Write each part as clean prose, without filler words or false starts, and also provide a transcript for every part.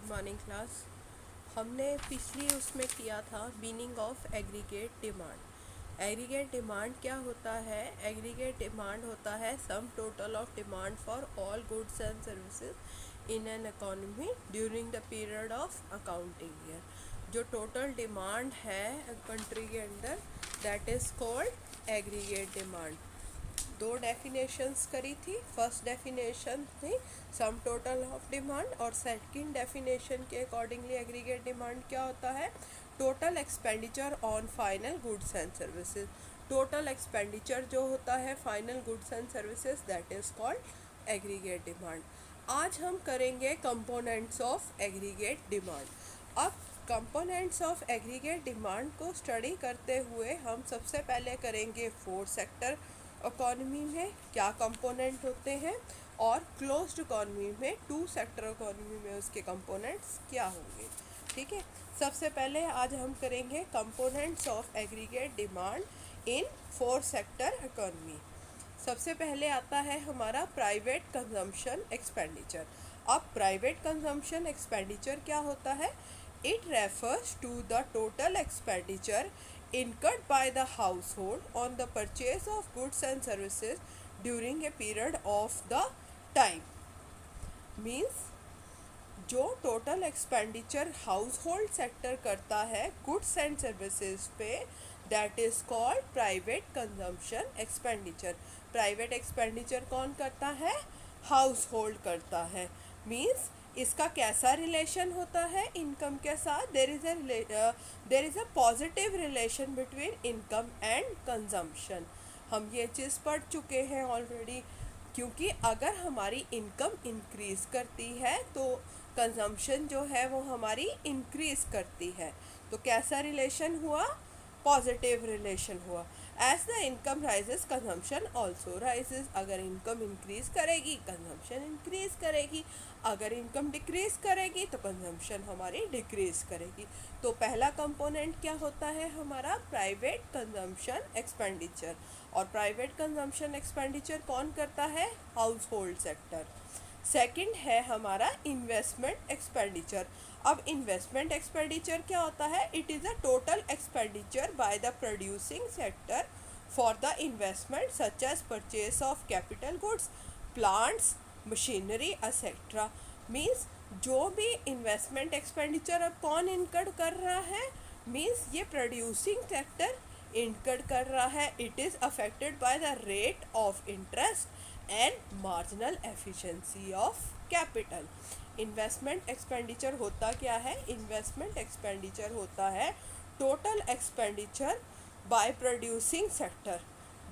Morning class. हमने पिछली उसमें किया था meaning of aggregate demand. Aggregate demand क्या होता है? एग्रीगेट डिमांड होता है sum total of demand for all goods and services in an economy during the period of accounting year. जो टोटल डिमांड है कंट्री के अंदर, that is called aggregate demand. दो डेफिनेशंस करी थी। फर्स्ट डेफिनेशन थी सम टोटल ऑफ डिमांड, और second definition के अकॉर्डिंगली एग्रीगेट डिमांड क्या होता है? Total expenditure on final goods and services. Total expenditure जो होता है final goods and services, that is called aggregate demand. आज हम करेंगे कंपोनेंट्स ऑफ एग्रीगेट डिमांड। अब कंपोनेंट्स ऑफ एग्रीगेट डिमांड को स्टडी करते हुए हम सबसे पहले करेंगे फोर्थ सेक्टर इकोनॉमी में क्या कंपोनेंट होते हैं, और क्लोज्ड इकोनॉमी में टू सेक्टर इकोनॉमी में उसके कंपोनेंट्स क्या होंगे। ठीक है, सबसे पहले आज हम करेंगे components of aggregate demand in four sector economy. सबसे पहले आता है हमारा प्राइवेट कंजम्पशन एक्सपेंडिचर। अब प्राइवेट कंजम्पशन एक्सपेंडिचर क्या होता है? It refers to the total expenditure incurred by the household on the purchase of goods and services during a period of the time. Means जो total expenditure house hold sector करता है goods and services पे, that is called private consumption expenditure. Private expenditure कौन करता है? House hold करता है। Means इसका कैसा रिलेशन होता है इनकम के साथ? There is a positive relation between income and consumption. हम ये चीज़ पढ़ चुके हैं ऑलरेडी, क्योंकि अगर हमारी इनकम इंक्रीज करती है तो कंजम्पशन जो है वो हमारी इंक्रीज करती है। तो कैसा रिलेशन हुआ? पॉजिटिव रिलेशन हुआ। As the income rises consumption also rises. अगर इनकम इंक्रीज करेगी कंजम्पशन इंक्रीज करेगी, अगर इनकम डिक्रीज करेगी तो कंजम्पशन हमारी डिक्रीज करेगी। तो पहला कंपोनेंट क्या होता है हमारा? Private consumption expenditure. और प्राइवेट कंजम्पशन एक्सपेंडिचर कौन करता है? Household sector. सेकंड है हमारा इन्वेस्टमेंट एक्सपेंडिचर। अब इन्वेस्टमेंट एक्सपेंडिचर क्या होता है? It is a total expenditure by the producing sector for the investment such as purchase of capital goods, plants, machinery etcetera. Means जो भी इन्वेस्टमेंट एक्सपेंडिचर अब कौन इनकर्ड कर रहा है? मीन्स ये प्रोड्यूसिंग सेक्टर इनकर्ड कर रहा है। It is affected by the rate of interest and marginal efficiency of capital. Investment expenditure होता क्या है? इन्वेस्टमेंट एक्सपेंडिचर होता है total expenditure by producing sector.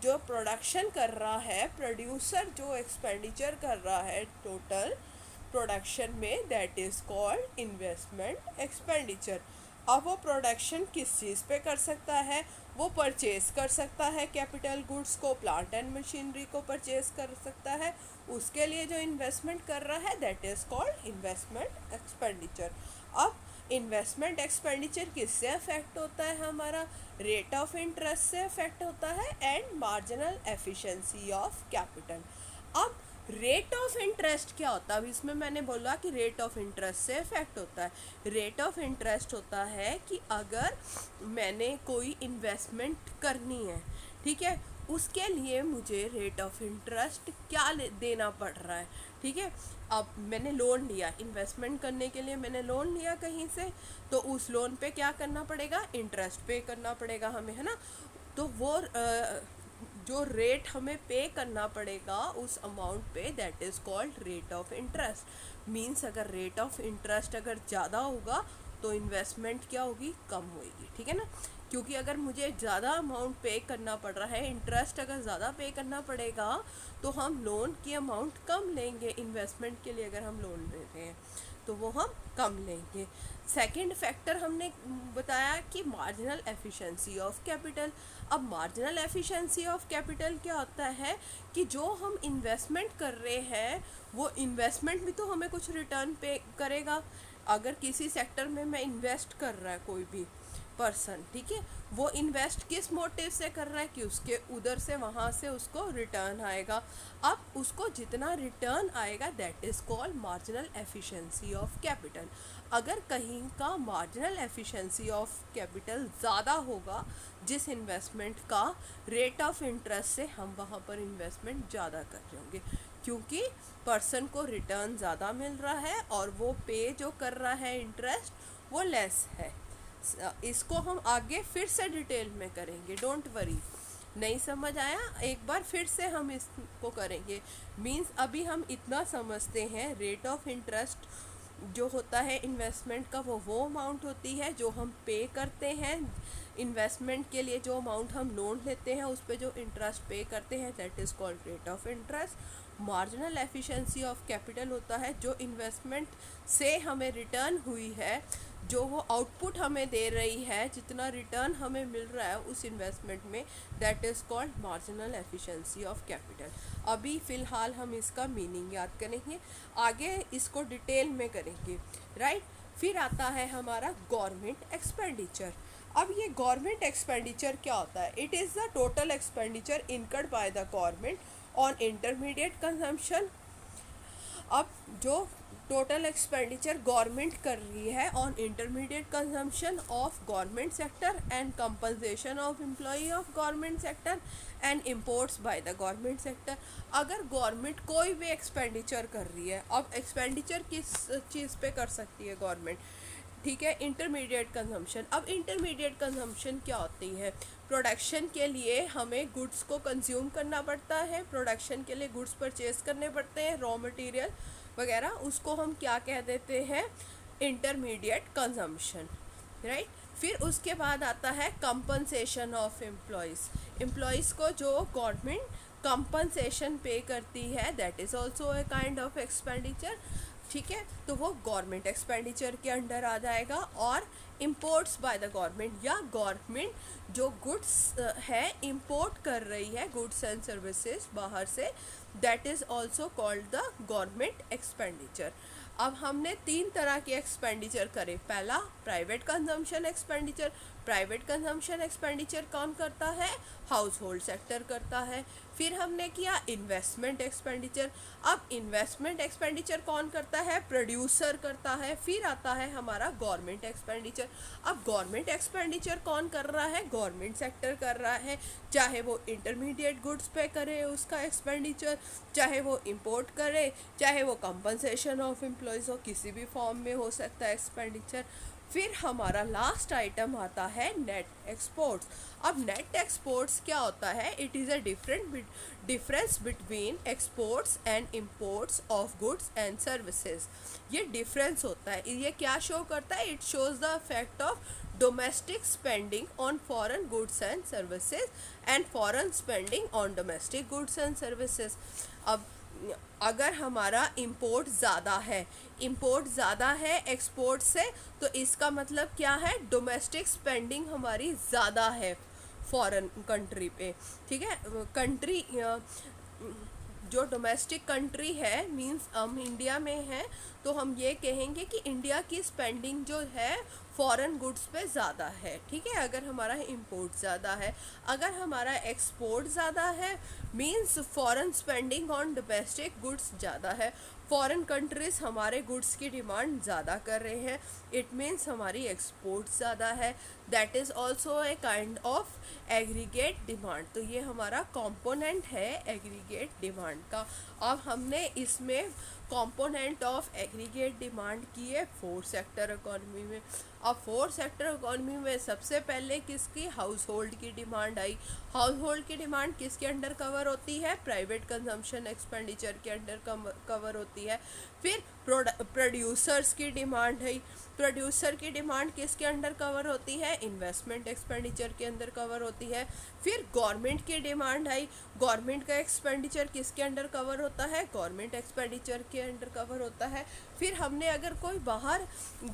जो प्रोडक्शन कर रहा है, प्रोड्यूसर जो एक्सपेंडिचर कर रहा है टोटल प्रोडक्शन में, that is called investment expenditure. अब वो प्रोडक्शन किस चीज़ पे कर सकता है? वो परचेज कर सकता है कैपिटल गुड्स को, प्लांट एंड मशीनरी को परचेज कर सकता है। उसके लिए जो इन्वेस्टमेंट कर रहा है that is called investment expenditure. अब इन्वेस्टमेंट एक्सपेंडिचर किससे अफेक्ट होता है हमारा? रेट ऑफ इंटरेस्ट से अफेक्ट होता है and marginal efficiency of capital. अब रेट ऑफ इंटरेस्ट क्या होता है? अब इसमें मैंने बोला कि रेट ऑफ इंटरेस्ट से इफेक्ट होता है। रेट ऑफ इंटरेस्ट होता है कि अगर मैंने कोई इन्वेस्टमेंट करनी है, ठीक है, उसके लिए मुझे रेट ऑफ इंटरेस्ट क्या देना पड़ रहा है। ठीक है, अब मैंने लोन लिया इन्वेस्टमेंट करने के लिए, मैंने लोन लिया कहीं से, तो उस लोन पे क्या करना पड़ेगा? इंटरेस्ट पे करना पड़ेगा हमें, है ना। तो वो जो रेट हमें पे करना पड़ेगा उस अमाउंट पे, that is called rate of interest. Means अगर रेट ऑफ इंटरेस्ट अगर ज़्यादा होगा तो इन्वेस्टमेंट क्या होगी? कम होगी। ठीक है ना, क्योंकि अगर मुझे ज़्यादा अमाउंट पे करना पड़ रहा है, इंटरेस्ट अगर ज़्यादा पे करना पड़ेगा तो हम लोन की अमाउंट कम लेंगे। इन्वेस्टमेंट के लिए अगर हम लोन ले रहे हैं तो वो हम कम लेंगे। सेकंड फैक्टर हमने बताया कि मार्जिनल एफिशिएंसी ऑफ कैपिटल। अब मार्जिनल एफिशिएंसी ऑफ कैपिटल क्या होता है? कि जो हम इन्वेस्टमेंट कर रहे हैं वो इन्वेस्टमेंट भी तो हमें कुछ रिटर्न पे करेगा। अगर किसी सेक्टर में मैं इन्वेस्ट कर रहा है कोई भी, पर्सन, ठीक है, वो इन्वेस्ट किस मोटिव से कर रहा है कि उसके उधर से वहाँ से उसको रिटर्न आएगा। अब उसको जितना रिटर्न आएगा that is called marginal efficiency of capital. अगर कहीं का मार्जिनल एफिशिएंसी ऑफ कैपिटल ज़्यादा होगा जिस इन्वेस्टमेंट का रेट ऑफ इंटरेस्ट से, हम वहाँ पर इन्वेस्टमेंट ज़्यादा कर रहे होंगे क्योंकि पर्सन को रिटर्न ज़्यादा मिल रहा है और वो पे जो कर रहा है इंटरेस्ट वो लेस है। इसको हम आगे फिर से डिटेल में करेंगे, डोंट वरी। नहीं समझ आया, एक बार फिर से हम इसको करेंगे। मींस अभी हम इतना समझते हैं, रेट ऑफ इंटरेस्ट जो होता है इन्वेस्टमेंट का वो अमाउंट होती है जो हम पे करते हैं इन्वेस्टमेंट के लिए। जो अमाउंट हम लोन लेते हैं उस पर जो इंटरेस्ट पे करते हैं that is called rate of interest. Marginal efficiency of capital होता है जो इन्वेस्टमेंट से हमें रिटर्न हुई है, जो वो आउटपुट हमें दे रही है, जितना रिटर्न हमें मिल रहा है उस इन्वेस्टमेंट में, that is called marginal efficiency of capital. अभी फ़िलहाल हम इसका मीनिंग याद करेंगे, आगे इसको डिटेल में करेंगे, राइट। फिर आता है हमारा गवर्नमेंट एक्सपेंडिचर। अब ये गवर्नमेंट एक्सपेंडिचर क्या होता है? It is the total expenditure incurred by the government on intermediate consumption. अब जो टोटल एक्सपेंडिचर गवर्नमेंट कर रही है on intermediate consumption of government sector and compensation of employee of government sector and imports by the government sector. अगर government कोई भी expenditure कर रही है, अब एक्सपेंडिचर किस चीज़ पे कर सकती है गवर्नमेंट? ठीक है, इंटरमीडिएट कंजम्पशन। अब इंटरमीडिएट कंजम्पशन क्या होती है? प्रोडक्शन के लिए हमें गुड्स को कंज्यूम करना पड़ता है, प्रोडक्शन के लिए गुड्स परचेज करने पड़ते हैं, रॉ मटेरियल वगैरह, उसको हम क्या कह देते हैं? Intermediate consumption, right. फिर उसके बाद आता है कंपनसेशन ऑफ एम्प्लॉयज़ को जो गवर्नमेंट कंपनसेशन पे करती है that is also a kind of expenditure, ठीक है, तो वो गवर्नमेंट एक्सपेंडिचर के अंडर आ जाएगा। और इम्पोर्ट्स बाय द गवर्नमेंट, या गवर्नमेंट जो गुड्स है इम्पोर्ट कर रही है, गुड्स एंड सर्विसेज बाहर से, that is also called the government expenditure. अब हमने 3 तरह के एक्सपेंडिचर करे। पहला private consumption expenditure. Private consumption expenditure कौन करता है? हाउस होल्ड सेक्टर करता है। फिर हमने किया इन्वेस्टमेंट एक्सपेंडिचर। अब इन्वेस्टमेंट एक्सपेंडिचर कौन करता है? प्रोड्यूसर करता है। फिर आता है हमारा गवर्नमेंट एक्सपेंडिचर। अब गवर्नमेंट एक्सपेंडिचर कौन कर रहा है? गवर्नमेंट सेक्टर कर रहा है, चाहे वो इंटरमीडिएट गुड्स पे करे उसका एक्सपेंडिचर, चाहे वो इंपोर्ट करे, चाहे वो कंपनसेशन ऑफ एम्प्लॉयज़ हो, किसी भी फॉर्म में हो सकता है एक्सपेंडिचर। फिर हमारा लास्ट आइटम आता है नेट एक्सपोर्ट्स। अब नेट एक्सपोर्ट्स क्या होता है? It is a difference between exports and imports of goods and services. ये डिफरेंस होता है, ये क्या शो करता है? It shows the effect of domestic spending on foreign goods and services and foreign spending on domestic goods and services. अब अगर हमारा इंपोर्ट ज़्यादा है एक्सपोर्ट से, तो इसका मतलब क्या है? डोमेस्टिक स्पेंडिंग हमारी ज़्यादा है फॉरेन कंट्री पे, ठीक है। कंट्री जो डोमेस्टिक कंट्री है, मींस हम इंडिया में हैं, तो हम ये कहेंगे कि इंडिया की स्पेंडिंग जो है फॉरेन गुड्स पे ज़्यादा है, ठीक है, अगर हमारा इंपोर्ट ज़्यादा है। अगर हमारा एक्सपोर्ट ज़्यादा है means foreign spending on domestic goods ज़्यादा है, फॉरेन कंट्रीज़ हमारे गुड्स की डिमांड ज़्यादा कर रहे हैं, इट मीन्स हमारी एक्सपोर्ट ज़्यादा है, that is also a kind of aggregate demand. तो ये हमारा कंपोनेंट है एग्रीगेट डिमांड का। अब हमने इसमें कंपोनेंट ऑफ एग्रीगेट डिमांड की है 4 सेक्टर इकोनॉमी में। अब 4 सेक्टर इकोनॉमी में सबसे पहले किसकी? हाउस होल्ड की डिमांड आई। हाउस होल्ड की डिमांड किसके अंडर कवर होती है? प्राइवेट कंजम्पशन एक्सपेंडिचर के अंडर कवर होती है। फिर प्रोड्यूसर्स की डिमांड है। प्रोड्यूसर की डिमांड किसके अंडर कवर होती है? इन्वेस्टमेंट एक्सपेंडिचर के अंदर कवर होती है। फिर गवर्नमेंट की डिमांड आई। गवर्नमेंट का एक्सपेंडिचर किसके अंडर कवर होता है? गवर्नमेंट एक्सपेंडिचर के अंडर कवर होता है। फिर हमने अगर कोई बाहर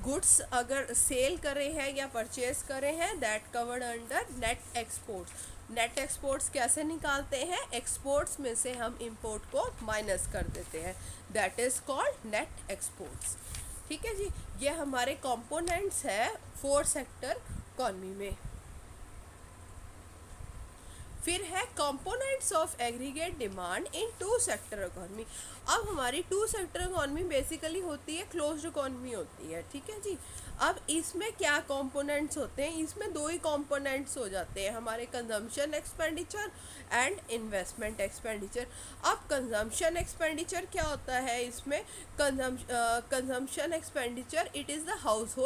गुड्स अगर सेल करे हैं या परचेज करे हैं, that covered under net exports. Net exports कैसे निकालते हैं? एक्सपोर्ट्स में से हम इंपोर्ट को माइनस कर देते हैं, that is called net exports. ठीक है जी, ये हमारे कंपोनेंट्स है 4 सेक्टर इकॉनमी में। फिर है components of aggregate demand in two sector economy. अब हमारी टू सेक्टर इकोनॉमी बेसिकली होती है क्लोज्ड इकोनॉमी होती है, ठीक है जी। अब इसमें क्या कंपोनेंट्स होते हैं, इसमें दो ही कंपोनेंट्स हो जाते हैं हमारे, consumption expenditure and investment expenditure. अब कंजम्पशन एक्सपेंडिचर क्या होता है, इसमें consumption expenditure it is the house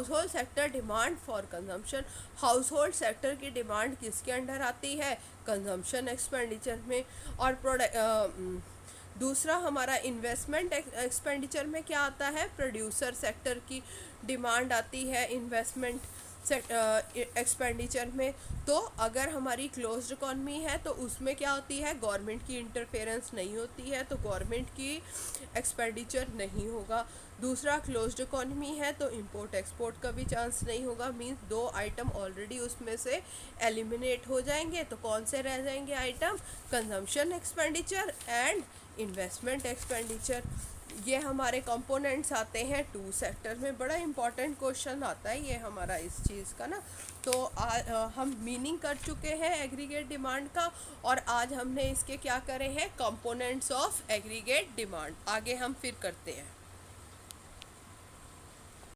hold sector demand for consumption. House hold sector की डिमांड किसके अंडर आती है, कंजम्पशन एक्सपेंडिचर में। और दूसरा हमारा इन्वेस्टमेंट एक्सपेंडिचर में क्या आता है, प्रोड्यूसर सेक्टर की डिमांड आती है इन्वेस्टमेंट एक्सपेंडिचर में। तो अगर हमारी क्लोज्ड इकॉनमी है तो उसमें क्या होती है, गवर्नमेंट की इंटरफेरेंस नहीं होती है, तो गवर्नमेंट की एक्सपेंडिचर नहीं होगा। दूसरा क्लोज्ड इकॉनमी है तो इंपोर्ट एक्सपोर्ट का भी चांस नहीं होगा, मींस दो आइटम ऑलरेडी उसमें से एलिमिनेट हो जाएंगे। तो कौन से रह जाएंगे item, consumption expenditure and investment expenditure. ये हमारे कंपोनेंट्स आते हैं टू सेक्टर में। बड़ा इंपॉर्टेंट क्वेश्चन आता है ये हमारा इस चीज़ का ना। तो हम मीनिंग कर चुके हैं एग्रीगेट डिमांड का, और आज हमने इसके क्या करे हैं, कंपोनेंट्स ऑफ एग्रीगेट डिमांड। आगे हम फिर करते हैं।